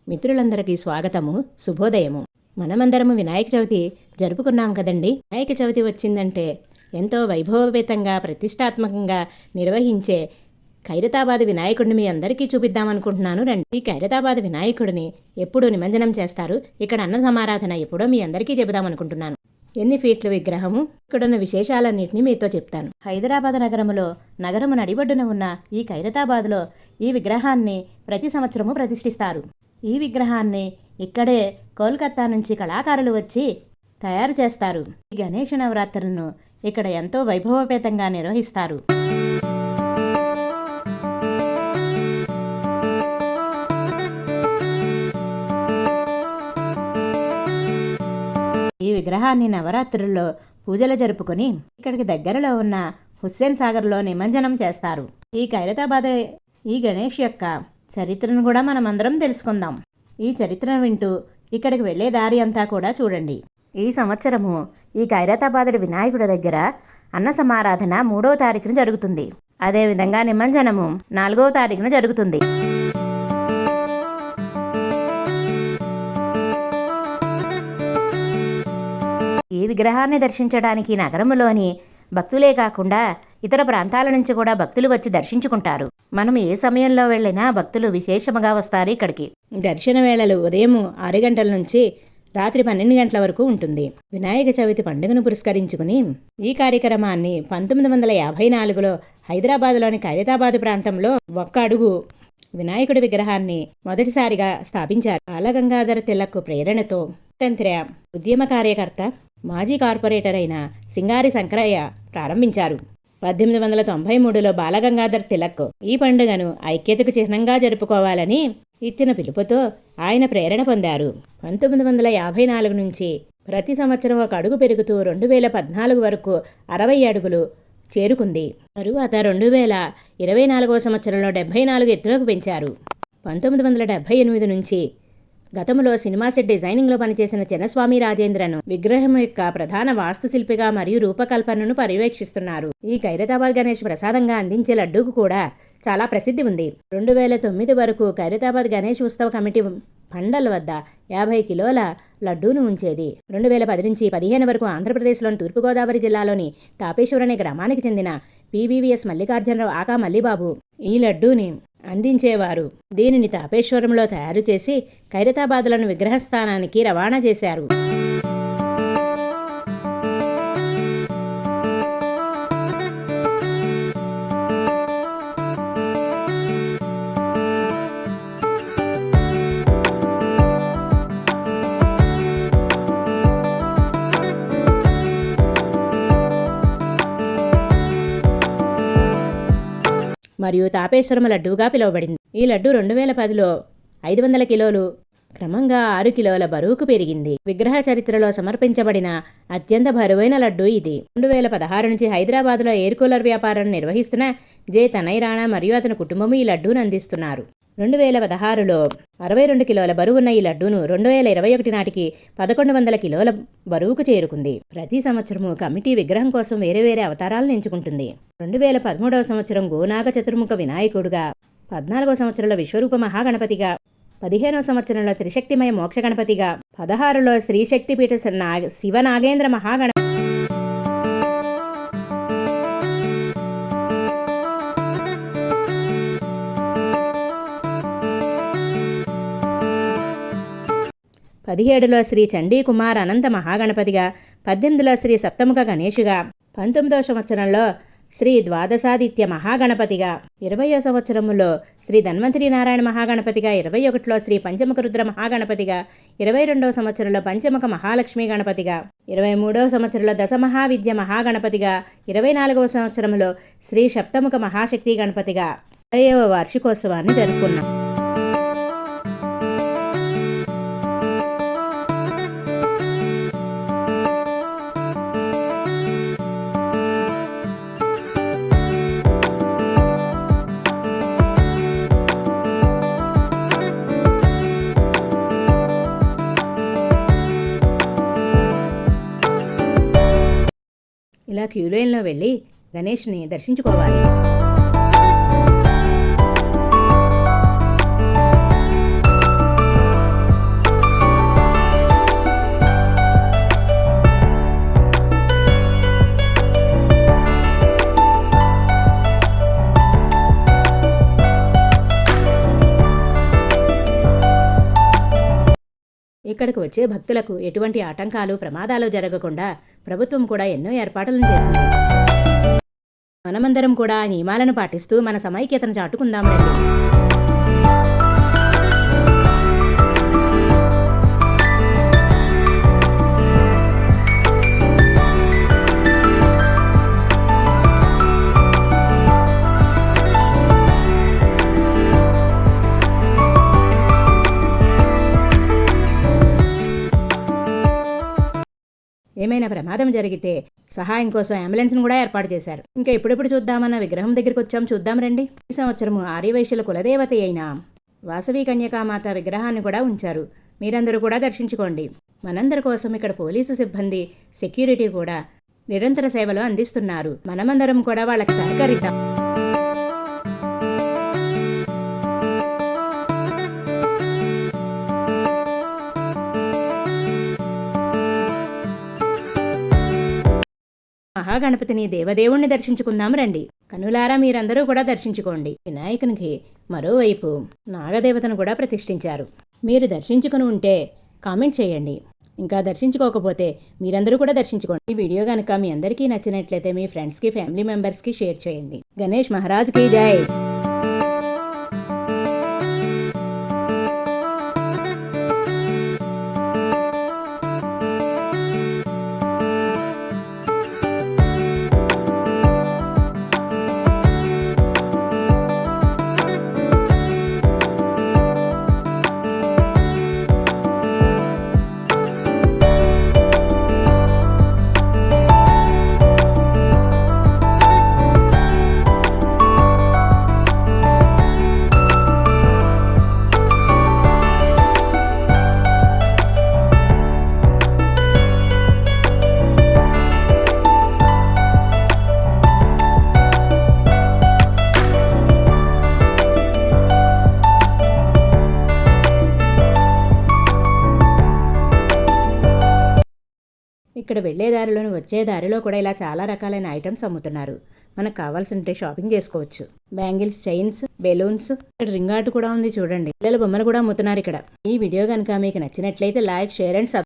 మిత్రులందరికీ స్వాగతము, శుభోదయము. మనమందరము వినాయక చవితి జరుపుకున్నాం కదండి. వినాయక చవితి వచ్చిందంటే ఎంతో వైభవపేతంగా ప్రతిష్టాత్మకంగా నిర్వహించే ఖైరతాబాద్ వినాయకుడిని మీ అందరికీ చూపిద్దామనుకుంటున్నాను. రండి. ఈ ఖైరతాబాద్ వినాయకుడిని ఎప్పుడు నిమజ్జనం చేస్తారు, ఇక్కడ అన్న సమారాధన ఎప్పుడో మీ అందరికీ చెబుదామనుకుంటున్నాను. ఎన్ని ఫీట్ల విగ్రహము, ఇక్కడున్న విశేషాలన్నింటినీ మీతో చెప్తాను. హైదరాబాద్ నగరములో నగరము నడిబొడ్డున ఉన్న ఈ ఖైరతాబాద్లో ఈ విగ్రహాన్ని ప్రతి సంవత్సరము ప్రతిష్ఠిస్తారు. ఈ విగ్రహాన్ని ఇక్కడే కోల్కతా నుంచి కళాకారులు వచ్చి తయారు చేస్తారు. ఈ గణేష నవరాత్రులను ఇక్కడ ఎంతో వైభవపేతంగా నిర్వహిస్తారు. ఈ విగ్రహాన్ని నవరాత్రుల్లో పూజలు జరుపుకొని ఇక్కడికి దగ్గరలో ఉన్న హుస్సేన్ సాగర్లో నిమజ్జనం చేస్తారు. ఈ ఖైరతాబాద్ ఈ గణేష్ యొక్క చరిత్రను కూడా మనమందరం తెలుసుకుందాం. ఈ చరిత్రను వింటూ ఇక్కడికి వెళ్ళే దారి అంతా కూడా చూడండి. ఈ సంవత్సరము ఈ ఖైరతాబాద్ వినాయకుడి దగ్గర అన్న సమారాధన 3వ తారీఖున జరుగుతుంది. అదేవిధంగా నిమజ్జనము 4వ తారీఖున జరుగుతుంది. ఈ విగ్రహాన్ని దర్శించడానికి నగరంలోని భక్తులే కాకుండా ఇతర ప్రాంతాల నుంచి కూడా భక్తులు వచ్చి దర్శించుకుంటారు. మనం ఏ సమయంలో వెళ్ళినా భక్తులు విశేషముగా వస్తారు ఇక్కడికి. దర్శన వేళలు ఉదయం 6 గంటల నుంచి రాత్రి 12 గంటల వరకు ఉంటుంది. వినాయక చవితి పండుగను పురస్కరించుకుని ఈ కార్యక్రమాన్ని 1954లో హైదరాబాద్లోని ఖైరతాబాద్ ప్రాంతంలో 1 అడుగు వినాయకుడి విగ్రహాన్ని మొదటిసారిగా స్థాపించారు. బాలగంగాధర తిలక్ ప్రేరణతో స్వాతంత్ర్య ఉద్యమ కార్యకర్త మాజీ కార్పొరేటర్ అయిన సింగారి శంకరయ్య ప్రారంభించారు. 1893లో బాలగంగాధర్ తిలక్ ఈ పండుగను ఐక్యతకు చిహ్నంగా జరుపుకోవాలని ఇచ్చిన పిలుపుతో ఆయన ప్రేరణ పొందారు. 1954 నుంచి ప్రతి సంవత్సరం 1 అడుగు పెరుగుతూ 2014 వరకు 60 అడుగులు చేరుకుంది. తరువాత 2024వ సంవత్సరంలో 74 ఎత్తులకు పెంచారు. 1978 నుంచి గతంలో సినిమా సెట్ డిజైనింగ్లో పనిచేసిన చిన్నస్వామి రాజేంద్రను విగ్రహం యొక్క ప్రధాన వాస్తుశిల్పిగా మరియు రూపకల్పనను పర్యవేక్షిస్తున్నారు. ఈ ఖైరతాబాద్ గణేష్ ప్రసాదంగా అందించే లడ్డూకు కూడా చాలా ప్రసిద్ధి ఉంది. 2009 వరకు ఖైరతాబాద్ గణేష్ ఉత్సవ కమిటీ పండల్ వద్ద 50 కిలోల లడ్డూను ఉంచేది. 2010 నుంచి 15 వరకు ఆంధ్రప్రదేశ్లోని తూర్పుగోదావరి జిల్లాలోని తాపేశ్వరం అనే గ్రామానికి చెందిన PVVS మల్లికార్జునరావు ఆకా మల్లిబాబు ఈ లడ్డూని అందించేవారు. దీనిని తాపేశ్వరంలో తయారు చేసి ఖైరతాబాద్లోని విగ్రహస్థానానికి రవాణా చేశారు. మరియు తాపేశ్వరం లడ్డూగా పిలువబడింది. ఈ లడ్డు 2010లో 500 కిలోలు క్రమంగా 6 కిలోల బరువుకు పెరిగింది. విగ్రహ చరిత్రలో సమర్పించబడిన అత్యంత బరువైన లడ్డూ ఇది. 2016 నుంచి హైదరాబాద్లో ఎయిర్ కూలర్ వ్యాపారాన్ని నిర్వహిస్తున్న జె తనయ్ రాణా మరియు అతని కుటుంబం ఈ లడ్డూను అందిస్తున్నారు. 2016లో 62 కిలోల బరువున్న ఈ లడ్డూను 2021 నాటికి 1100 కిలోల బరువుకు చేరుకుంది. ప్రతి సంవత్సరము కమిటీ విగ్రహం కోసం వేరే వేరే అవతారాలను ఎంచుకుంటుంది. 2013వ సంవత్సరం గోనాగ చతుర్ముఖ వినాయకుడుగా, 14వ సంవత్సరంలో విశ్వరూప మహాగణపతిగా, 15వ సంవత్సరంలో త్రిశక్తిమయ మోక్ష గణపతిగా, 16లో శ్రీశక్తిపీఠ శివనాగేంద్ర మహాగణ 17లో శ్రీ చండీ కుమార్ అనంత మహాగణపతిగా, 18లో శ్రీ సప్తముఖ గణేషుగా, 19వ సంవత్సరంలో శ్రీ ద్వాదశాదిత్య మహాగణపతిగా, 20వ సంవత్సరంలో శ్రీ ధన్వంతరి నారాయణ మహాగణపతిగా, 21లో శ్రీ పంచముఖ రుద్ర మహాగణపతిగా, 22వ సంవత్సరంలో పంచముఖ మహాలక్ష్మి గణపతిగా, 23వ సంవత్సరంలో దశమహావిద్య మహాగణపతిగా, 24వ సంవత్సరంలో శ్రీ సప్తముఖ మహాశక్తి గణపతిగా 20వ వార్షికోత్సవాన్ని జరుపుకున్నాం. ఇలా క్యూలైన్లో వెళ్ళి గణేష్ని దర్శించుకోవాలి. ఇక్కడికి వచ్చే భక్తులకు ఎటువంటి ఆటంకాలు ప్రమాదాలు జరగకుండా ప్రభుత్వం కూడా ఎన్నో ఏర్పాట్లను చేసింది. మనమందరం కూడా ఆ నియమాలను పాటిస్తూ మన సమైక్యతను చాటుకుందాం రండి. ఏమైనా ప్రమాదం జరిగితే సహాయం కోసం అంబులెన్స్ను కూడా ఏర్పాటు చేశారు. ఇంకా ఎప్పుడెప్పుడు చూద్దామన్న విగ్రహం దగ్గరికి వచ్చాం, చూద్దాం రండి. ఈ సంవత్సరము ఆర్యవైశ్యుల కులదేవత అయిన వాసవి కన్యకామాత విగ్రహాన్ని కూడా ఉంచారు. మీరందరూ కూడా దర్శించుకోండి. మనందరి కోసం ఇక్కడ పోలీసు సిబ్బంది, సెక్యూరిటీ కూడా నిరంతర సేవలు అందిస్తున్నారు. మనమందరం కూడా వాళ్ళకి సహకరిద్దాం. మహాగణపతిని దేవదేవుణ్ణి దర్శించుకుందాం రండి. కనులారా మీరందరూ కూడా దర్శించుకోండి. వినాయకునికి మరోవైపు నాగదేవతను కూడా ప్రతిష్ఠించారు. మీరు దర్శించుకుని ఉంటే కామెంట్ చేయండి. ఇంకా దర్శించుకోకపోతే మీరందరూ కూడా దర్శించుకోండి. ఈ వీడియో కనుక మీ అందరికీ నచ్చినట్లయితే మీ ఫ్రెండ్స్కి, ఫ్యామిలీ మెంబర్స్కి షేర్ చేయండి. గణేష్ మహారాజ్కి జై. ఇక్కడ వెళ్లే దారిలోని వచ్చే దారిలో కూడా ఇలా చాలా రకాలైన ఐటమ్స్ అమ్ముతున్నారు. మనకు కావాల్సింటే షాపింగ్ చేసుకోవచ్చు. బ్యాంగిల్స్, చైన్స్, బెలూన్స్, ఇక్కడ రింగ్ ఆర్ట్ కూడా ఉంది చూడండి. పిల్లల బొమ్మలు కూడా అమ్ముతున్నారు ఇక్కడ. ఈ వీడియో కనుక మీకు నచ్చినట్లయితే లైక్, షేర్ అండ్ సబ్స్క్రైబ్.